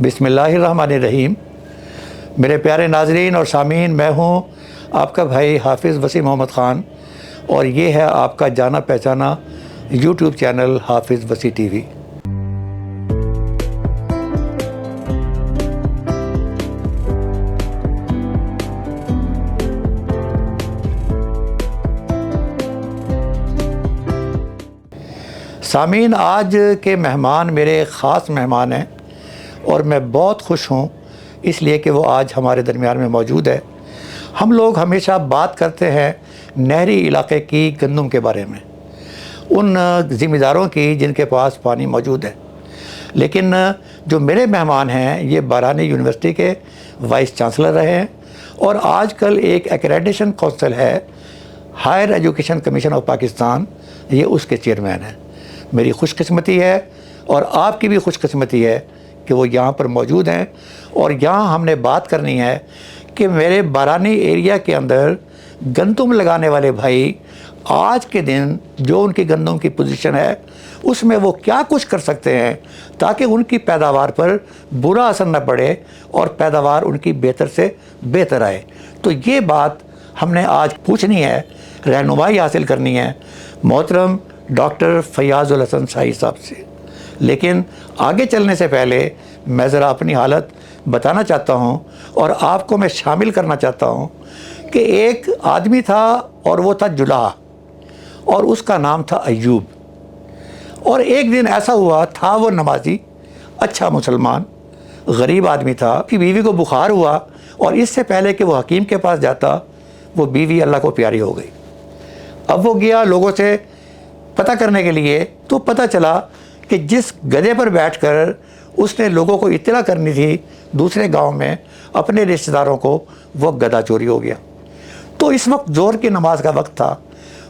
बिस्मिल्लाहिर्रहमानिर्रहीम। मेरे प्यारे नाजरीन और सामीन, मैं हूँ आपका भाई हाफिज़ वसी मोहम्मद ख़ान और ये है आपका जाना पहचाना यूट्यूब चैनल हाफिज़ वसी टीवी। सामीन, आज के मेहमान मेरे ख़ास मेहमान हैं और मैं बहुत खुश हूँ इसलिए कि वो आज हमारे दरमियान में मौजूद है। हम लोग हमेशा बात करते हैं नहरी इलाके की गंदम के बारे में, उन ज़िम्मेदारों की जिनके पास पानी मौजूद है, लेकिन जो मेरे मेहमान हैं ये बहरानी यूनिवर्सिटी के वाइस चांसलर रहे हैं और आजकल एक एक्रेडिटेशन काउंसिल है, Higher Education Commission of Pakistan, ये उसके चेयरमैन हैं। मेरी खुशकिस्मती है और आपकी भी खुशकिस्मती है कि वो यहाँ पर मौजूद हैं और यहाँ हमने बात करनी है कि मेरे बहरानी एरिया के अंदर गंदम लगाने वाले भाई आज के दिन जो उनकी गंदम की पोजीशन है उसमें वो क्या कुछ कर सकते हैं ताकि उनकी पैदावार पर बुरा असर न पड़े और पैदावार उनकी बेहतर से बेहतर आए। तो ये बात हमने आज पूछनी है, रहनुमाई हासिल करनी है मोहतरम डॉक्टर फयाजुल हसन शाही साहब से। लेकिन आगे चलने से पहले मैं ज़रा अपनी हालत बताना चाहता हूँ और आपको मैं शामिल करना चाहता हूँ कि एक आदमी था और वो था जुलाह और उसका नाम था अय्यूब। और एक दिन ऐसा हुआ था, वो नमाजी अच्छा मुसलमान गरीब आदमी था कि बीवी को बुखार हुआ और इससे पहले कि वो हकीम के पास जाता वो बीवी अल्लाह को प्यारी हो गई। अब वो गया लोगों से पता करने के लिए, तो पता चला कि जिस गधे पर बैठकर उसने लोगों को इत्तला करनी थी दूसरे गांव में अपने रिश्तेदारों को, वो गधा चोरी हो गया। तो इस वक्त ज़ोहर की नमाज का वक्त था,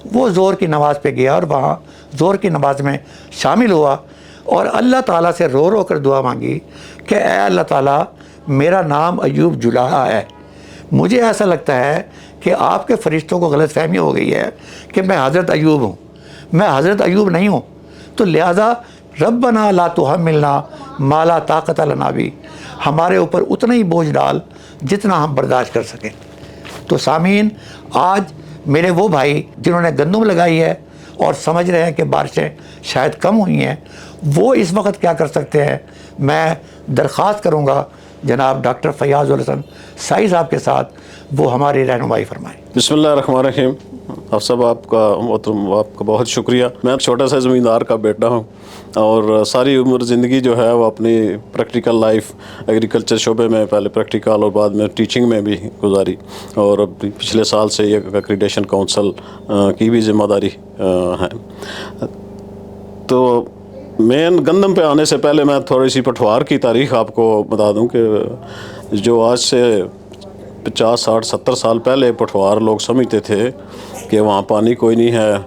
वो ज़ोहर की नमाज़ पे गया और वहाँ ज़ोहर की नमाज में शामिल हुआ और अल्लाह ताला से रो रो कर दुआ मांगी कि ऐ अल्लाह ताला, मेरा नाम अय्यूब जुलाहा है, मुझे ऐसा लगता है कि आपके फ़रिश्तों को गलतफ़हमी हो गई है कि मैं हज़रत अय्यूब हूँ। मैं हज़रत अय्यूब नहीं हूँ, तो लिहाजा रब्बना ला तुहम्मिलना मा ला ताक़त लना भी, हमारे ऊपर उतना ही बोझ डाल जितना हम बर्दाश्त कर सकें। तो सामीन, आज मेरे वो भाई जिन्होंने गंदम लगाई है और समझ रहे हैं कि बारिशें शायद कम हुई हैं, वो इस वक्त क्या कर सकते हैं, मैं दरख्वास्त करूँगा जनाब डॉक्टर फयाजुल हसन शाही साहब के साथ वो हमारी रहनुमाई फरमाएँ। बिस्मिल्लाहिर्रहमानिर्रहीम। आप सब आपका बहुत शुक्रिया। मैं छोटा सा ज़मींदार का बेटा हूँ और सारी उम्र ज़िंदगी जो है वो अपनी प्रैक्टिकल लाइफ एग्रीकल्चर शोबे में, पहले प्रैक्टिकल और बाद में टीचिंग में भी गुजारी और पिछले साल से ये एक्रीडेशन काउंसिल की भी ज़िम्मेदारी है। तो मेन गंदम पे आने से पहले मैं थोड़ी सी पठवार की तारीख़ आपको बता दूं कि जो आज से 50, 60, 70 साल पहले पठवार लोग समझते थे कि वहाँ पानी कोई नहीं है,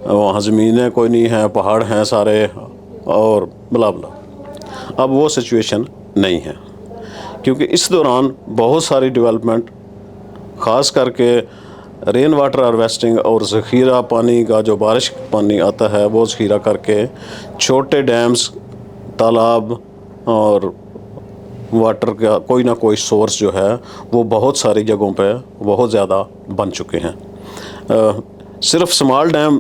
वहाँ ज़मीनें कोई नहीं है, पहाड़ हैं सारे और बला बला। अब वो सिचुएशन नहीं है क्योंकि इस दौरान बहुत सारी डेवलपमेंट, ख़ास करके रेन वाटर हार्वेस्टिंग और ज़ख़ीरा पानी का, जो बारिश पानी आता है वो ज़ख़ीरा करके छोटे डैम्स, तालाब और वाटर का कोई ना कोई सोर्स जो है वो बहुत सारी जगहों पे बहुत ज़्यादा बन चुके हैं। सिर्फ स्मॉल डैम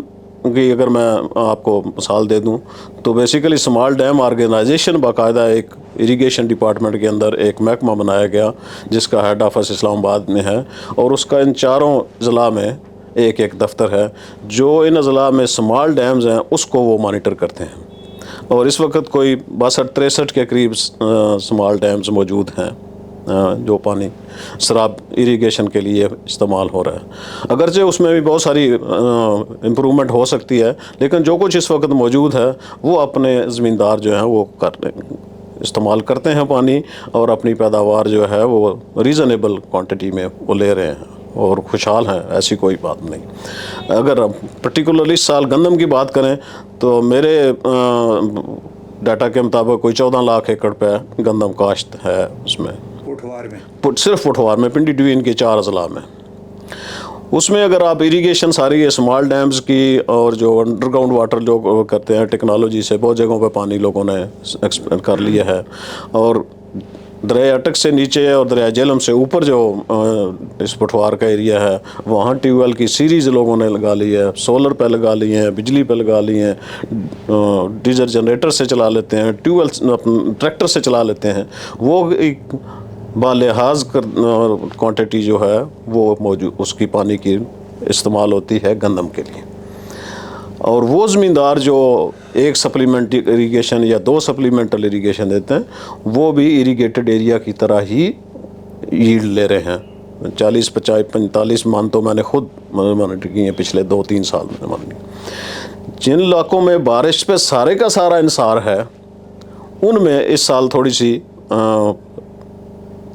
की अगर मैं आपको मिसाल दे दूं तो बेसिकली स्मॉल डैम ऑर्गेनाइजेशन बाकायदा एक इरिगेशन डिपार्टमेंट के अंदर एक महकमा बनाया गया जिसका हेड ऑफिस इस्लामाबाद में है और उसका इन चारों ज़िला में एक एक दफ्तर है जो इन ज़िला में स्मॉल डैम्स हैं उसको वो मॉनिटर करते हैं। और इस वक्त कोई 62-63 के करीब स्मॉल डैम्स मौजूद हैं जो पानी शराब इरिगेशन के लिए इस्तेमाल हो रहा है। अगरचे उसमें भी बहुत सारी इम्प्रूवमेंट हो सकती है, लेकिन जो कुछ इस वक्त मौजूद है वो अपने ज़मींदार जो हैं वो इस्तेमाल करते हैं पानी और अपनी पैदावार जो है वो रीज़नेबल क्वांटिटी में वो ले रहे हैं और खुशहाल हैं, ऐसी कोई बात नहीं। अगर पर्टिकुलरली इस साल गंदम की बात करें तो मेरे डाटा के मुताबिक कोई 14 लाख एकड़ पे गंदम काश्त है उसमें, पुठवार में, सिर्फ पुठवार में, पिंडी डिवीज़न के 4 अजला में। उसमें अगर आप इरिगेशन सारी स्मॉल डैम्स की और जो अंडरग्राउंड वाटर जो करते हैं टेक्नोलॉजी से बहुत जगहों पे पानी लोगों ने एक्सपेंड कर लिया है और दरिया अटक से नीचे और दरिया झेलम से ऊपर जो इस पठवार का एरिया है वहाँ ट्यूबवेल की सीरीज़ लोगों ने लगा ली है, सोलर पे लगा ली हैं, बिजली पे लगा ली हैं, डीजल जनरेटर से चला लेते हैं, ट्यूबवेल ट्रैक्टर से चला लेते हैं। वो एक बालिहाज क्वांटिटी जो है वो मौजूद उसकी पानी की इस्तेमाल होती है गंदम के लिए। और वो ज़मींदार जो एक सप्लीमेंट इरीगेशन या 2 सप्लीमेंटल इरीगेशन देते हैं वो भी इरीगेटेड एरिया की तरह ही यील्ड ले रहे हैं। 40, 50, 45 मान तो मैंने खुद मॉनिटर की हैं पिछले 2-3 साल में मान। जिन इलाकों में बारिश पे सारे का सारा इंसार है उनमें इस साल थोड़ी सी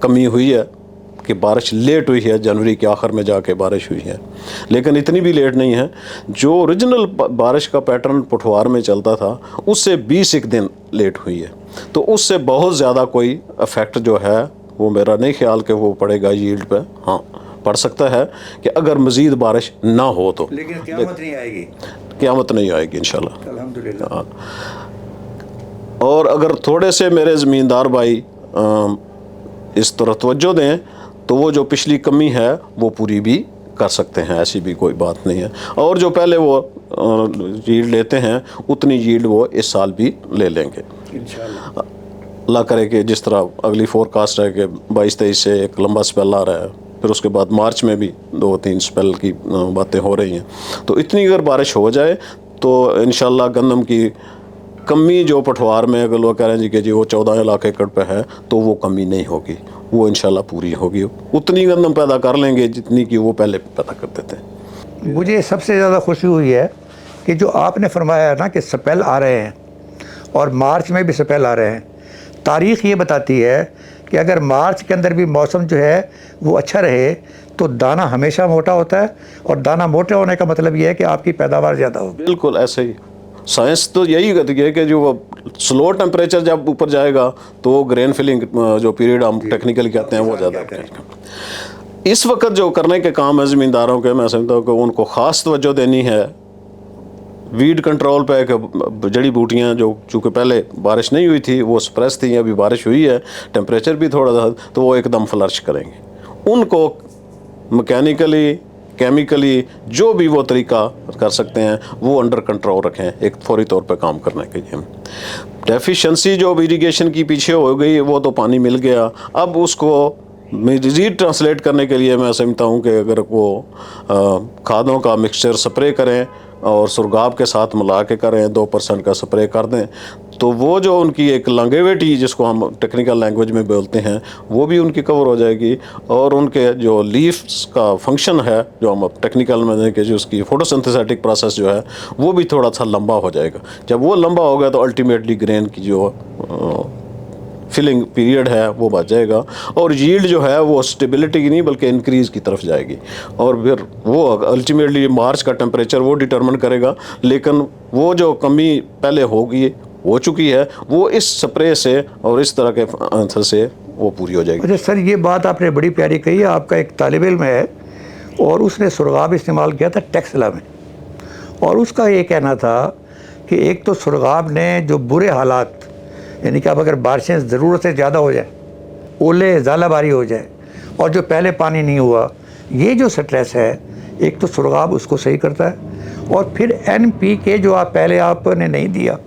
कमी हुई है कि बारिश लेट हुई है, जनवरी के आखिर में जाके बारिश हुई है, लेकिन इतनी भी लेट नहीं है। जो ओरिजिनल बारिश का पैटर्न पठवार में चलता था उससे 20 दिन लेट हुई है, तो उससे बहुत ज़्यादा कोई इफेक्ट जो है वो मेरा नहीं ख्याल कि वो पड़ेगा यील्ड पे। हाँ, पड़ सकता है कि अगर मज़ीद बारिश ना हो तो, लेकिन क़यामत नहीं आएगी, क़यामत नहीं आएगी इंशाल्लाह, अल्हम्दुलिल्लाह। हाँ। और अगर थोड़े से मेरे ज़मींदार भाई इस तरह तवज्जो दें तो वो जो पिछली कमी है वो पूरी भी कर सकते हैं, ऐसी भी कोई बात नहीं है। और जो पहले वो यील्ड लेते हैं उतनी यील्ड वो इस साल भी ले लेंगे इंशाल्लाह। अल्लाह करे कि जिस तरह अगली फोरकास्ट है कि 22-23 से एक लंबा स्पेल आ रहा है, फिर उसके बाद मार्च में भी 2-3 स्पेल की बातें हो रही हैं, तो इतनी अगर बारिश हो जाए तो इंशाल्लाह गंदम की कमी जो पठवार में अगर लोग कह रहे हैं कि जी वो 14 लाख एकड़ पे है तो वो कमी नहीं होगी, वो इंशाल्लाह पूरी होगी। उतनी गंदम पैदा कर लेंगे जितनी कि वो पहले पैदा करते थे। मुझे सबसे ज़्यादा खुशी हुई है कि जो आपने फरमाया ना कि स्पेल आ रहे हैं और मार्च में भी स्पेल आ रहे हैं, तारीख़ ये बताती है कि अगर मार्च के अंदर भी मौसम जो है वो अच्छा रहे तो दाना हमेशा मोटा होता है, और दाना मोटे होने का मतलब ये है कि आपकी पैदावार ज़्यादा होगी। बिल्कुल ऐसे ही साइंस तो यही कहती है कि जो स्लो टेम्परेचर जब ऊपर जाएगा तो वो ग्रेन फिलिंग जो पीरियड हम टेक्निकली कहते हैं वो ज़्यादा करेगा। इस वक्त जो करने के काम है ज़मींदारों के, मैं समझता हूँ कि उनको ख़ास तवज्जो देनी है वीड कंट्रोल पे। कि जड़ी बूटियाँ जो चूँकि पहले बारिश नहीं हुई थी वो स्प्रेस थी, अभी बारिश हुई है, टेम्परेचर भी थोड़ा सा, तो वो एकदम फ्लर्श करेंगे। उनको मैकेनिकली केमिकली जो भी वो तरीका कर सकते हैं वो अंडर कंट्रोल रखें, एक फौरी तौर पे काम करने के लिए। डेफिशिएंसी जो इरीगेशन की पीछे हो गई वो तो पानी मिल गया, अब उसको मज़ीद ट्रांसलेट करने के लिए मैं समझता हूँ कि अगर वो खादों का मिक्सचर स्प्रे करें और सुरगाब के साथ मिला के करें, 2% का स्प्रे कर दें, तो वो जो उनकी एक लॉन्गेविटी जिसको हम टेक्निकल लैंग्वेज में बोलते हैं वो भी उनकी कवर हो जाएगी, और उनके जो लीव्स का फंक्शन है जो हम टेक्निकल में कि जो उसकी फोटोसिंथेटिक प्रोसेस जो है वो भी थोड़ा सा लंबा हो जाएगा। जब वो लंबा हो गया तो अल्टीमेटली ग्रेन की जो फिलिंग पीरियड है वो बच जाएगा, और यील्ड जो है वो स्टेबिलिटी की नहीं बल्कि इंक्रीज़ की तरफ जाएगी, और फिर वो अल्टीमेटली मार्च का टेम्परेचर वो डिटरमिन करेगा। लेकिन वो जो कमी पहले हो चुकी है वो इस स्प्रे से और इस तरह के आंसर से वो पूरी हो जाएगी। अच्छा सर, ये बात आपने बड़ी प्यारी कही है। आपका एक तालिब इल्म है और उसने सुरगाब इस्तेमाल किया था टेक्सला में, और उसका ये कहना था कि एक तो सुरगाब ने जो बुरे हालात, यानी कि अब अगर बारिशें ज़रूरत से ज़्यादा हो जाए, ओले ज़ालाबारी हो जाए, और जो पहले पानी नहीं हुआ, ये जो स्ट्रेस है एक तो सुरगाब उसको सही करता है। और फिर NPK जो आप पहले आपने नहीं दिया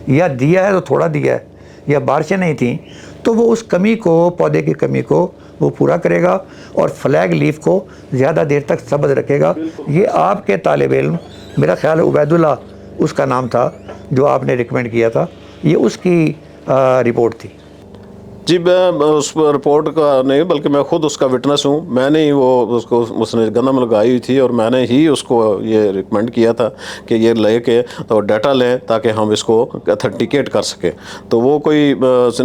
या दिया है तो थोड़ा दिया है या बारिशें नहीं थी, तो वो उस कमी को, पौधे की कमी को वो पूरा करेगा और फ्लैग लीफ को ज़्यादा देर तक सब्ज़ रखेगा। ये आपके तालिब इल्म, मेरा ख्याल है उबैदुल्ला उसका नाम था जो आपने रिकमेंड किया था, ये उसकी रिपोर्ट थी। जी, मैं उस रिपोर्ट का नहीं बल्कि मैं खुद उसका विटनेस हूँ। मैंने ही वो उसको उसने गंदम लगाई हुई थी और मैंने ही उसको ये रिकमेंड किया था कि ये लेके तो डाटा लें ताकि हम इसको अथेंटिकेट कर सकें। तो वो कोई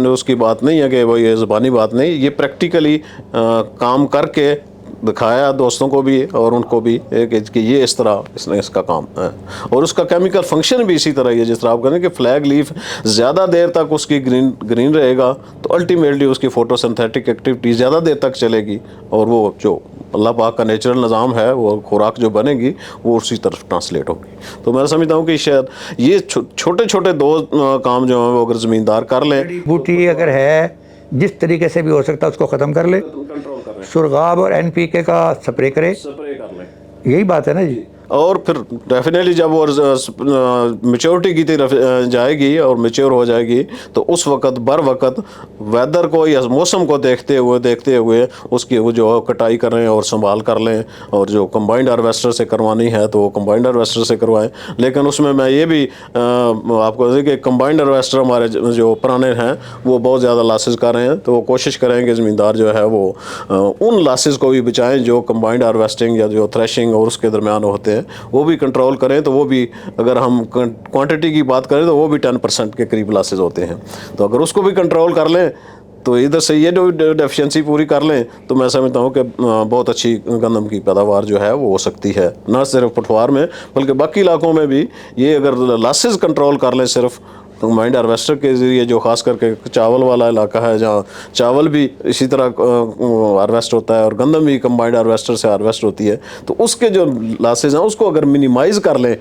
उसकी बात नहीं है कि वो ये ज़बानी बात नहीं, ये प्रैक्टिकली काम करके दिखाया दोस्तों को भी और उनको भी कि ये इस तरह इसका काम है। और उसका केमिकल फंक्शन भी इसी तरह ही है जिस तरह आप करें कि फ्लैग लीफ ज़्यादा देर तक उसकी ग्रीन रहेगा तो अल्टीमेटली उसकी फोटोसिंथेटिक एक्टिविटी ज़्यादा देर तक चलेगी, और वो जो अल्लाह पाक का नेचुरल निज़ाम है वो खुराक जो बनेगी वो उसी तरफ ट्रांसलेट होगी। तो मैं समझता हूँ कि शायद ये छोटे छोटे दो काम जो हैं वो अगर ज़मींदार कर लें। बूटी अगर है جس طریقے سے بھی ہو سکتا ہے اس کو ختم کر لے, کنٹرول کر رہے سرغاب اور NPK کا سپرے کرے, ہیں, سپرے کر لیں. یہی بات ہے نا جی. اور پھر ڈیفینیٹلی جب وہ میچورٹی کی طرف جائے گی اور میچور ہو جائے گی تو اس وقت بر وقت ویدر کو یا موسم کو دیکھتے ہوئے اس کی وہ جو کٹائی کریں اور سنبھال کر لیں, اور جو کمبائنڈ ہارویسٹر سے کروانی ہے تو وہ کمبائنڈ ہارویسٹر سے کروائیں. لیکن اس میں یہ بھی آپ کو کہ کمبائنڈ ہارویسٹر ہمارے جو پرانے ہیں وہ بہت زیادہ لاسز کر رہے ہیں, تو وہ کوشش کریں کہ زمیندار جو ہے وہ ان لاسز کو بھی بچائیں جو کمبائنڈ ہارویسٹنگ یا جو تھریشنگ اور اس کے درمیان ہوتے ہیں وہ بھی کنٹرول کریں. تو وہ بھی اگر ہم کوانٹٹی کی بات کریں تو وہ بھی 10% کے قریب لاسز ہوتے ہیں. تو اگر اس کو بھی کنٹرول کر لیں تو ادھر سے یہ جو ڈیفیشنسی پوری کر لیں تو میں سمجھتا ہوں کہ بہت اچھی گندم کی پیداوار جو ہے وہ ہو سکتی ہے, نہ صرف پٹھوار میں بلکہ باقی علاقوں میں بھی. یہ اگر لاسز کنٹرول کر لیں صرف کمبائنڈ ہارویسٹر کے ذریعے, جو خاص کر کے چاول والا علاقہ ہے جہاں چاول بھی اسی طرح ہارویسٹ ہوتا ہے اور گندم بھی کمبائنڈ ہارویسٹر سے ہارویسٹ ہوتی ہے, تو اس کے جو لاسز ہیں اس کو اگر منیمائز کر لیں,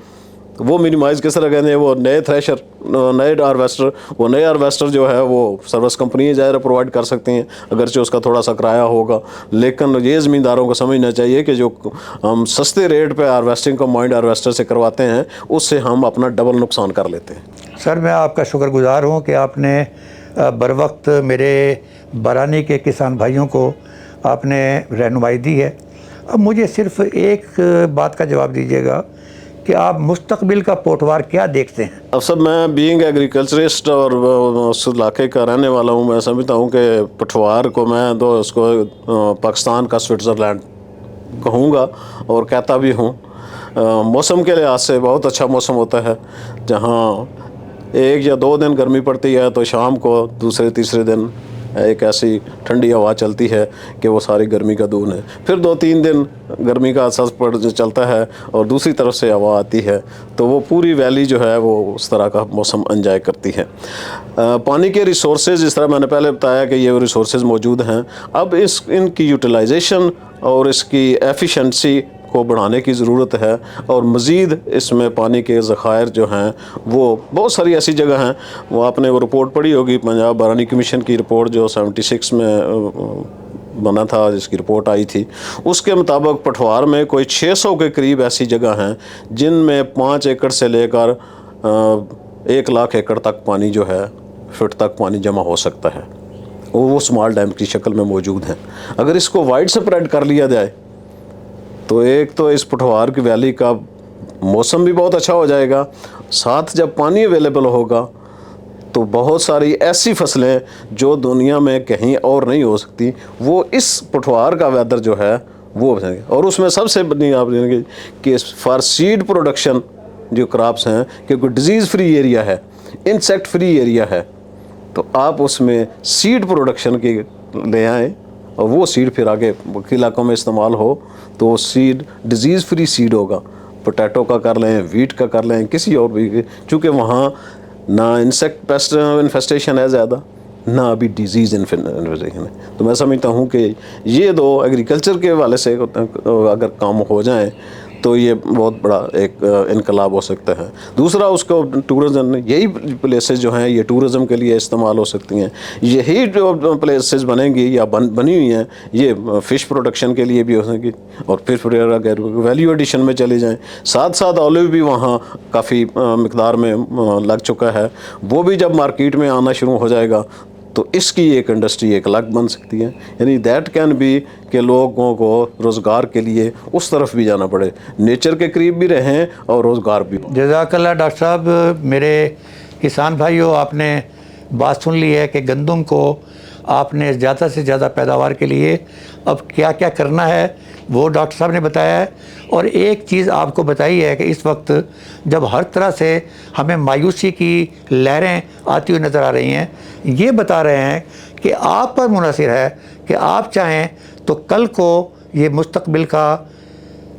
وہ منیمائز کس طرح کہتے ہیں, وہ نئے تھریشر, نئے ہارویسٹر, وہ نئے ہارویسٹر جو ہے وہ سروس کمپنی ظاہر پرووائڈ کر سکتی ہیں اگرچہ اس کا تھوڑا سا کرایہ ہوگا. لیکن یہ زمینداروں کو سمجھنا چاہیے کہ جو ہم سستے ریٹ پہ ہارویسٹنگ کمبائنڈ ہارویسٹر سے کرواتے ہیں اس سے ہم اپنا ڈبل نقصان کر لیتے ہیں. سر میں آپ کا شکر گزار ہوں کہ آپ نے بر وقت میرے برانی کے کسان بھائیوں کو آپ نے رہنمائی دی ہے. اب مجھے صرف ایک بات کا جواب دیجیے گا کہ آپ مستقبل کا پوٹوار کیا دیکھتے ہیں؟ اب سب میں بینگ ایگریکلچرسٹ اور اس علاقے کا رہنے والا ہوں, میں سمجھتا ہوں کہ پٹھوار کو میں تو اس کو پاکستان کا سوئٹزرلینڈ کہوں گا اور کہتا بھی ہوں. موسم کے لحاظ سے بہت اچھا موسم ہوتا ہے, جہاں 1 یا 2 دن گرمی پڑتی ہے تو شام کو دوسرے تیسرے دن ایک ایسی ٹھنڈی ہوا چلتی ہے کہ وہ ساری گرمی کا دون ہے. پھر 2-3 دن گرمی کا اثر چلتا ہے اور دوسری طرف سے ہوا آتی ہے, تو وہ پوری ویلی جو ہے وہ اس طرح کا موسم انجوائے کرتی ہے. پانی کے ریسورسز, جس طرح میں نے پہلے بتایا کہ یہ ریسورسز موجود ہیں, اب ان کی یوٹیلائزیشن اور اس کی ایفیشنسی کو بڑھانے کی ضرورت ہے. اور مزید اس میں پانی کے ذخائر جو ہیں وہ بہت ساری ایسی جگہ ہیں, وہ آپ نے وہ رپورٹ پڑھی ہوگی پنجاب بارانی کمیشن کی رپورٹ جو 76 میں بنا تھا, جس کی رپورٹ آئی تھی, اس کے مطابق پٹھوار میں کوئی 600 کے قریب ایسی جگہ ہیں جن میں 5 ایکڑ سے لے کر 1 لاکھ ایکڑ تک پانی جو ہے, فٹ تک پانی جمع ہو سکتا ہے. وہ سمال ڈیم کی شکل میں موجود ہیں. اگر اس کو وائڈ سپریڈ کر لیا جائے تو ایک تو اس پٹھوار کی ویلی کا موسم بھی بہت اچھا ہو جائے گا, ساتھ جب پانی اویلیبل ہوگا تو بہت ساری ایسی فصلیں جو دنیا میں کہیں اور نہیں ہو سکتی وہ اس پٹھوار کا ویدر جو ہے وہ. اور اس میں سب سے بڑی آپ دیکھیں گے کہ فار سیڈ پروڈکشن جو کراپس ہیں کہ کوئی ڈیزیز فری ایریا ہے, انسیکٹ فری ایریا ہے, تو آپ اس میں سیڈ پروڈکشن کے لے آئیں اور وہ سیڈ پھر آگے باقی علاقوں میں استعمال ہو تو وہ سیڈ ڈیزیز فری سیڈ ہوگا. پوٹیٹو کا کر لیں, ویٹ کا کر لیں, کسی اور بھی, چونکہ وہاں نہ انسیکٹ پیسٹ انفیسٹیشن ہے زیادہ, نہ ابھی ڈیزیز انفیسٹیشن ہے. تو میں سمجھتا ہوں کہ یہ 2 ایگریکلچر کے حوالے سے اگر کام ہو جائیں تو یہ بہت بڑا ایک انقلاب ہو سکتا ہے. دوسرا اس کو ٹورزم, یہی پلیسز جو ہیں یہ ٹورزم کے لیے استعمال ہو سکتی ہیں. یہی جو پلیسز بنیں گی یا بنی ہوئی ہیں یہ فش پروڈکشن کے لیے بھی ہو سکیں گی. اور پھر اگر ویلیو ایڈیشن میں چلے جائیں, ساتھ ساتھ اولیو بھی وہاں کافی مقدار میں لگ چکا ہے, وہ بھی جب مارکیٹ میں آنا شروع ہو جائے گا تو اس کی ایک انڈسٹری ایک الگ بن سکتی ہے. یعنی دیٹ کین بی کہ لوگوں کو روزگار کے لیے اس طرف بھی جانا پڑے, نیچر کے قریب بھی رہیں اور روزگار بھی. جزاک اللہ ڈاکٹر صاحب. میرے کسان بھائیوں, آپ نے بات سن لی ہے کہ گندم کو آپ نے زیادہ سے زیادہ پیداوار کے لیے اب کیا کیا کرنا ہے وہ ڈاکٹر صاحب نے بتایا ہے. اور ایک چیز آپ کو بتائی ہے کہ اس وقت جب ہر طرح سے ہمیں مایوسی کی لہریں آتی ہوئی نظر آ رہی ہیں, یہ بتا رہے ہیں کہ آپ پر منحصر ہے کہ آپ چاہیں تو کل کو یہ مستقبل کا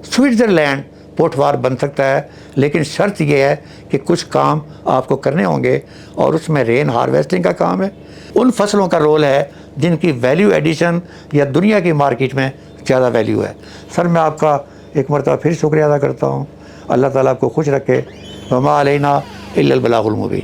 سوئٹزرلینڈ پوٹوار بن سکتا ہے. لیکن شرط یہ ہے کہ کچھ کام آپ کو کرنے ہوں گے, اور اس میں رین ہارویسٹنگ کا کام ہے. ان فصلوں کا رول ہے جن کی ویلیو ایڈیشن یا دنیا کی مارکیٹ میں زیادہ ویلیو ہے. سر میں آپ کا ایک مرتبہ پھر شکریہ ادا کرتا ہوں. اللہ تعالیٰ آپ کو خوش رکھے. وما علینا الا البلاغ المبین.